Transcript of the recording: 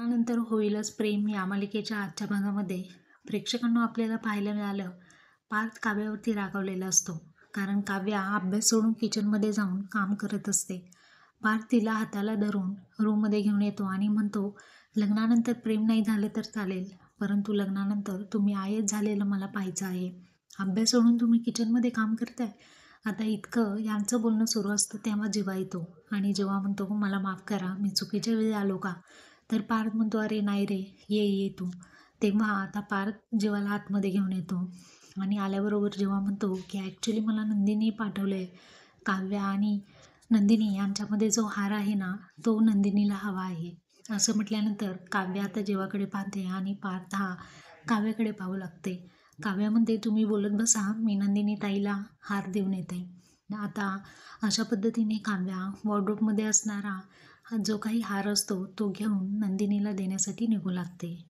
त्यानंतर होईलच प्रेम या मालिकेच्या आजच्या भागामध्ये प्रेक्षकांना आपल्याला पाहायला मिळालं, पार्थ काव्यावरती रागावलेला असतो. कारण काव्या अभ्यास सोडून किचनमध्ये जाऊन काम करत असते. पार्थ तिला हाताला धरून रूममध्ये घेऊन येतो आणि म्हणतो, लग्नानंतर प्रेम नाही झालं तर चालेल, परंतु लग्नानंतर तुम्ही आयच झालेलं मला पाहायचं आहे. अभ्यास सोडून तुम्ही किचनमध्ये काम करताय. आता इतकं यांचं बोलणं सुरू असतं तेव्हा जिवा येतो आणि जेव्हा म्हणतो, मला माफ करा, मी चुकीच्या वेळी आलो का? तर पार्थ म्हणतो, अरे नाही रे, ये तू. तेव्हा आता पार्थ जीवाला आतमध्ये घेऊन येतो आणि आल्याबरोबर जेव्हा म्हणतो की ॲक्च्युली मला नंदिनी पाठवले, काव्या आणि नंदिनी यांच्यामध्ये जो हार आहे ना, तो नंदिनीला हवा आहे. असं म्हटल्यानंतर काव्या आता जेवाकडे पाहते आणि पार्थ हा काव्याकडे पाहू लागते. काव्या म्हणते, तुम्ही बोलत बसा, मी नंदिनी ताईला हार देऊन येते. आता अशा पद्धतीने काव्या वॉर्डरोबमध्ये असणारा जो काही हार असतो तो घेऊन नंदिनीला देण्यासाठी निघू लागते.